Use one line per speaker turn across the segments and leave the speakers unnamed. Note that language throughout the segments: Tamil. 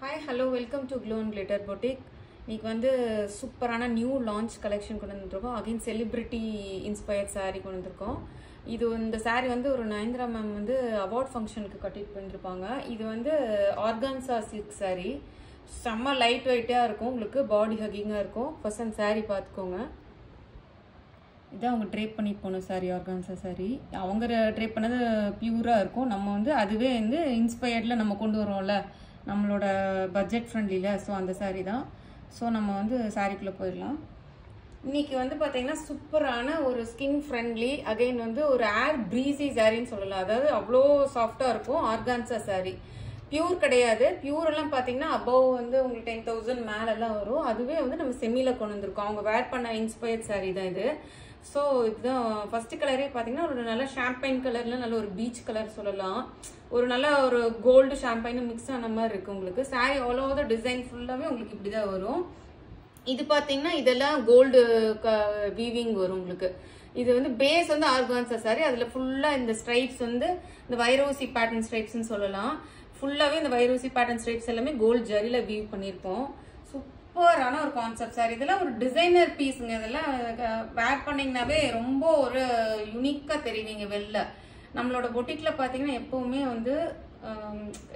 Hi, hello, welcome to Glow and Glitter Boutique. இன்னைக்கு வந்து சூப்பரான நியூ லான்ச் கலெக்ஷன் கொண்டு வந்திருக்கோம். அகைன் செலிபிரிட்டி இன்ஸ்பயர்ட் சாரீ கொண்டு வந்திருக்கோம். இந்த சாரீ வந்து ஒரு நயன்தாரா மேம் வந்து அவார்ட் ஃபங்க்ஷனுக்கு கட்டிட்டு வந்திருப்பாங்க. இது வந்து ஆர்கான்சா சில்க் சாரீ. செம்ம லைட் வெயிட்டாக இருக்கும், உங்களுக்கு பாடி ஹக்கிங்காக இருக்கும். ஃபர்ஸ்ட் அந்த சாரீ பார்த்துக்கோங்க. இதான் அவங்க ட்ரேப் பண்ணி போன சாரீ, ஆர்கான்சா சாரீ. அவங்க ட்ரேப் பண்ணது பியூராக இருக்கும். நம்ம வந்து அதுவே வந்து இன்ஸ்பயர்டில் நம்ம கொண்டு வரோம்ல, நம்மளோட பட்ஜெட் ஃப்ரெண்ட்லியில். ஸோ அந்த சாரீ தான். ஸோ நம்ம வந்து சாரீக்குள்ளே போயிடலாம். இன்னைக்கு வந்து பார்த்தீங்கன்னா சூப்பரான ஒரு ஸ்கின் ஃப்ரெண்ட்லி, அகைன் வந்து ஒரு ஏர் ப்ரீஸி சாரின்னு சொல்லலாம். அதாவது அவ்வளோ சாஃப்டாக இருக்கும். ஆர்கான்சா சாரீ பியூர் கிடையாது. பியூர் எல்லாம் பார்த்தீங்கன்னா அபவ் வந்து உங்களுக்கு 10,000 மேலெல்லாம் வரும். அதுவே வந்து நம்ம செமியில் கொண்டு வந்திருக்கோம். அவங்க வேர் பண்ண இன்ஸ்பயர்ட் சாரீ தான் இது. ஸோ இதுதான் ஃபர்ஸ்ட் கலரே பார்த்தீங்கன்னா ஒரு நல்ல ஷாம்பைன் கலரில் நல்ல ஒரு பீச் கலர் சொல்லலாம். ஒரு நல்ல ஒரு கோல்டு ஷாம்பைனும் மிக்ஸ் ஆன மாதிரி இருக்கு உங்களுக்கு. சாரி ஆல் ஓவர் டிசைன் ஃபுல்லாகவே உங்களுக்கு இப்படி தான் வரும். இது பார்த்தீங்கன்னா இதெல்லாம் கோல்டு வீவிங் வரும் உங்களுக்கு. இது வந்து பேஸ் வந்து ஆர்கான்சா சாரி. அதில் ஃபுல்லாக இந்த ஸ்ட்ரைப்ஸ் வந்து இந்த வைரோசி பேட்டர்ன் ஸ்ட்ரைப்ஸ்ன்னு சொல்லலாம். ஃபுல்லாகவே இந்த வைரோசி பேட்டர்ன் ஸ்ட்ரைப்ஸ் எல்லாமே கோல்டு ஜரியில் வீவ் பண்ணியிருப்போம். சூப்பரான ஒரு கான்செப்ட் சாரி. இதெல்லாம் ஒரு டிசைனர் பீஸுங்க. இதெல்லாம் வேர் பண்ணிங்கனாவே ரொம்ப ஒரு யூனிக்காக தெரிவிங்க வெளில. நம்மளோட பொட்டிக்ல பார்த்தீங்கன்னா எப்பவுமே வந்து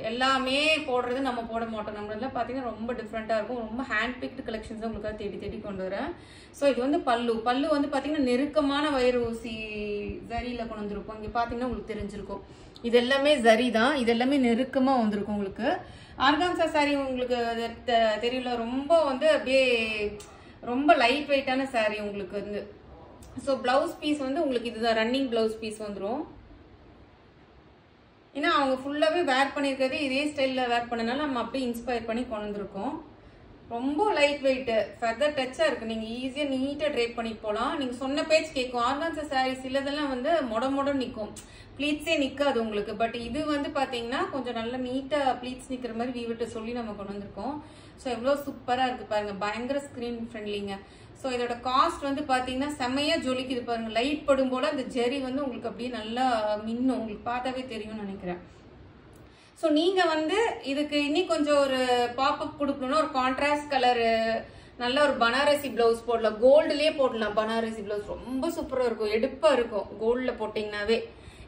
எல்லாமே போடுறது நம்ம போட மாட்டோம். நம்மளெல்லாம் பார்த்தீங்கன்னா ரொம்ப டிஃப்ரெண்ட்டாக இருக்கும். ரொம்ப ஹேண்ட் பிக்டு கலெக்ஷன்ஸ் தான் உங்களுக்காக தேடி தேடி கொண்டு வரேன். ஸோ இது வந்து பல்லு வந்து பார்த்தீங்கன்னா நெருக்கமான வயிறு ஊசி ஜரியில் கொண்டு வந்திருக்கும். இங்கே பார்த்தீங்கன்னா உங்களுக்கு தெரிஞ்சிருக்கும். இது எல்லாமே ஜரி தான். இது எல்லாமே நெருக்கமாக வந்திருக்கும் உங்களுக்கு. ஆர்கான்சா சாரி உங்களுக்கு தெரியல, ரொம்ப வந்து அப்படியே ரொம்ப லைட் வெயிட்டான சாரி உங்களுக்கு வந்து. ஸோ பிளவுஸ் பீஸ் வந்து உங்களுக்கு இதுதான் ரன்னிங் பிளவுஸ் பீஸ் வந்துடும். ஏன்னா அவங்க ஃபுல்லாகவே வேர் பண்ணியிருக்கிறது இதே ஸ்டைலில் வேர் பண்ணனால நம்ம அப்படியே இன்ஸ்பயர் பண்ணி கொண்டு வந்திருக்கோம். ரொம்ப லைட் வெயிட்டு, ஃபெதர் டச்சாக இருக்குது. நீங்கள் ஈஸியாக நீட்டாக ட்ரேப் பண்ணி போகலாம். நீங்கள் சொன்ன பேச்சு கேட்கும். ஆர்கான்சா சாரீ சிலதெல்லாம் வந்து மொட நிற்கும், ப்ளீட்ஸே நிற்காது உங்களுக்கு. பட் இது வந்து பார்த்தீங்கன்னா கொஞ்சம் நல்லா நீட்டாக ப்ளீட்ஸ் நிற்கிற மாதிரி வீவிட்டு சொல்லி நம்ம கொண்டு வந்திருக்கோம். ஸோ எவ்வளோ சூப்பராக இருக்குது பாருங்கள். பயங்கர ஸ்க்ரீன் ஃப்ரெண்ட்லிங்க. ஸோ இதோட காஸ்ட் வந்து பார்த்தீங்கன்னா செம்மையாக ஜொலிக்குது பாருங்க. லைட் படும் போல அந்த ஜெரி வந்து உங்களுக்கு அப்படியே நல்லா மின்னும். உங்களுக்கு பார்த்தாவே தெரியும்னு நினைக்கிறேன். ஸோ நீங்கள் வந்து இதுக்கு இன்னும் கொஞ்சம் ஒரு பாப்அப் கொடுக்கணும்னா ஒரு கான்ட்ராஸ்ட் கலரு நல்ல ஒரு பனாரசி பிளவுஸ் போடலாம். கோல்டுலேயே போடலாம். பனாரசி பிளவுஸ் ரொம்ப சூப்பராக இருக்கும், எடுப்பாக இருக்கும் கோல்டில் போட்டிங்கனாவே.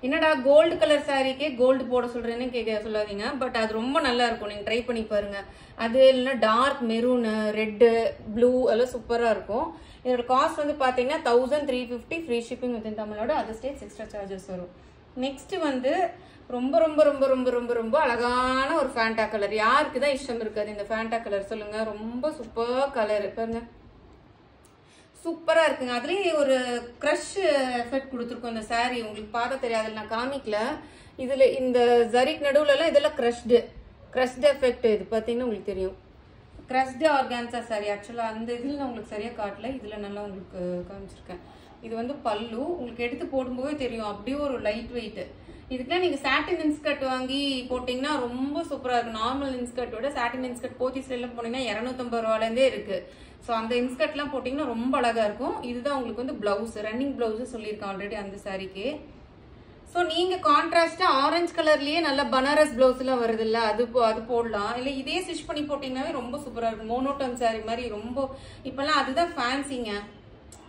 என்னடா கோல்டு கலர் சாரீக்கே கோல்டு போட சொல்றேன்னு கேட்க சொல்லாதீங்க. பட் அது ரொம்ப நல்லா இருக்கும். நீங்கள் ட்ரை பண்ணி பாருங்க. அது இல்லைன்னா டார்க் மெரூனு, ரெட்டு, ப்ளூ எல்லாம் சூப்பராக இருக்கும். இதோட காஸ்ட் வந்து பார்த்தீங்கன்னா 1350 free shipping within Tamil Nadu. Other states extra charges வரும். நெக்ஸ்ட் வந்து ரொம்ப ரொம்ப ரொம்ப ரொம்ப ரொம்ப ரொம்ப அழகான ஒரு ஃபேண்டா கலர். யாருக்கு தான் இஷ்டம் இருக்காது இந்த ஃபேண்டா கலர் சொல்லுங்க. ரொம்ப சூப்பர் கலர் பாருங்க, சூப்பரா இருக்குங்க. அதுலயே ஒரு கிரஷ் எஃபெக்ட் கொடுத்துருக்கோம் இந்த சாரீ. உங்களுக்கு பார்க்க தெரியாது, நான் காமிக்கல. இதுல இந்த ஜரிக் நடுவுல எல்லாம் இதெல்லாம் கிரஷ்டு எஃபெக்ட். இது பார்த்தீங்கன்னா உங்களுக்கு தெரியும், கிரஷ்டு ஆர்கான்சா சாரீ. ஆக்சுவலா அந்த இதுல நான் உங்களுக்கு சரியா காட்டல, இதுல நல்லா உங்களுக்கு காமிச்சிருக்கேன். இது வந்து பல்லு. உங்களுக்கு எடுத்து போடும்போதே தெரியும் அப்படியே ஒரு லைட் வெயிட். இதுக்கெல்லாம் நீங்க சாட்டின் இன்ஸ்கர்ட் வாங்கி போட்டீங்கன்னா ரொம்ப சூப்பரா இருக்கும். நார்மல் இன்ஸ்கர்ட்டோட சாட்டின் இன்ஸ்கர்ட் போத்தீஸ்ல எல்லாம் போனீங்கன்னா 250 ரூபாயிலேருந்தே இருக்கு. ஸோ அந்த இன்ஸ்கர்ட் எல்லாம் போட்டீங்கன்னா ரொம்ப அழகா இருக்கும். இதுதான் உங்களுக்கு வந்து பிளவுஸ், ரன்னிங் பிளவுஸ் சொல்லியிருக்கேன் ஆல்ரெடி அந்த சாரிக்கு. ஸோ நீங்க கான்ட்ராஸ்டா ஆரஞ்சு கலர்லயே நல்ல பனாரஸ் பிளவுஸ் எல்லாம் வருது இல்ல, அது போடலாம். இல்ல இதே ஸ்டிச் பண்ணி போட்டீங்கன்னாவே ரொம்ப சூப்பரா இருக்கும். மோனோட்டோன் சாரி மாதிரி ரொம்ப இப்பெல்லாம் அதுதான் ஃபேன்சிங்க.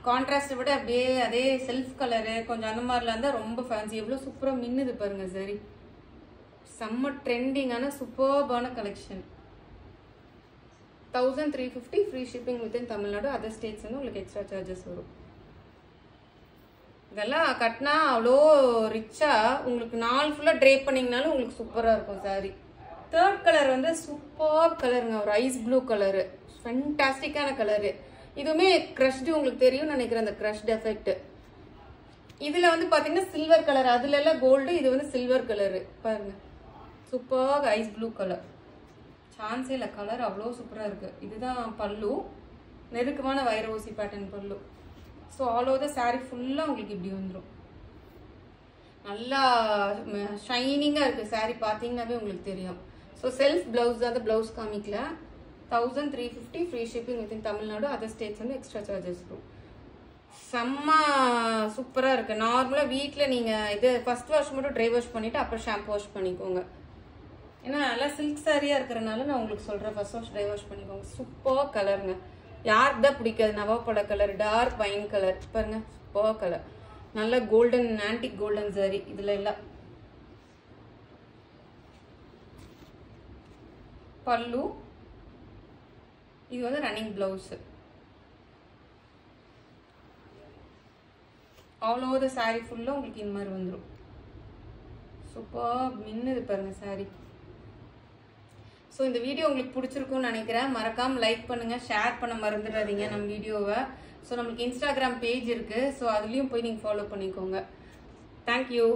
கான்ட்ராஸ்ட் விட அப்படியே அதே செல்ஃப் கலரு கொஞ்சம் அந்த மாதிரிலாம் இருந்தால் ரொம்ப ஃபேன்சி. எவ்வளோ சூப்பராக மின்னுது பாருங்க சரி. செம்ம ட்ரெண்டிங்கான சூப்பர்பான collection. 1350 free shipping within Tamil Nadu. Other states வந்து உங்களுக்கு எக்ஸ்ட்ரா சார்ஜஸ் வரும். இதெல்லாம் கட்டினா அவ்வளோ ரிச்சா உங்களுக்கு நாள் ஃபுல்லாக ட்ரேப் பண்ணிங்கனாலும் உங்களுக்கு சூப்பராக இருக்கும் சாரி. தேர்ட் கலர் வந்து சூப்பர் கலருங்க, ஒரு ஐஸ் ப்ளூ கலரு, ஃபென்டாஸ்டிக்கான கலரு. இதுவுமே கிரஷ்டு உங்களுக்கு தெரியும் நினைக்கிறேன், அந்த கிரஷ்டு எஃபெக்ட். இதுல வந்து பாத்தீங்கன்னா சில்வர் கலர், அதுல எல்லாம் கோல்டு, இது வந்து சில்வர் கலரு பாருங்க. சூப்பர் ஐஸ் ப்ளூ கலர், சான்ஸே இல்லை. கலர் அவ்வளோ சூப்பரா இருக்கு. இதுதான் பல்லு, நெருக்கமான வைரோசி பேட்டர்ன் பல்லு. So all over the sorry ஃபுல்லா உங்களுக்கு இப்படி வந்துடும். நல்லா ஷைனிங்கா இருக்கு சாரி, பாத்தீங்கன்னாவே உங்களுக்கு தெரியும். ஸோ செல்ஃப் பிளவுஸ் தான், பிளவுஸ் காமிக்கல. 1350 free shipping within Tamil Nadu. Other states வந்து எக்ஸ்ட்ரா சார்ஜஸ் வரும். செம்ம சூப்பராக இருக்குது. நார்மலாக வீட்டில் நீங்கள் இது ஃபர்ஸ்ட் வாஷ் மட்டும் ட்ரை வாஷ் பண்ணிவிட்டு அப்புறம் ஷாம்பு வாஷ் பண்ணிக்கோங்க. ஏன்னா நல்லா சில்க் சாரியா இருக்கிறனால நான் உங்களுக்கு சொல்றேன். ஃபர்ஸ்ட் வாஷ் ட்ரை வாஷ் பண்ணிக்கோங்க. சூப்பர் கலருங்க. யாருக்கு தான் பிடிக்காது நவாப்பழ கலர், டார்க் வைன் கலர் பாருங்க, சூப்பர் கலர். நல்ல கோல்டன் ஆன்டிக் கோல்டன் சாரி இதுல எல்லாம். பல்லு இது வந்து running blouse. All over the sorry ஃபுல்லா உங்களுக்கு இந்த மாதிரி வந்துடும். சூப்பர் மின்னுது பாருங்க சாரி. ஸோ இந்த வீடியோ உங்களுக்கு பிடிச்சிருக்கும்னு நினைக்கிறேன். மறக்காம லைக் பண்ணுங்க, ஷேர் பண்ண மறந்துடாதீங்க நம்ம வீடியோவை. ஸோ நம்மளுக்கு இன்ஸ்டாகிராம் பேஜ் இருக்கு, ஸோ அதுலேயும் போய் நீங்கள் ஃபாலோ பண்ணிக்கோங்க. தேங்க்யூ.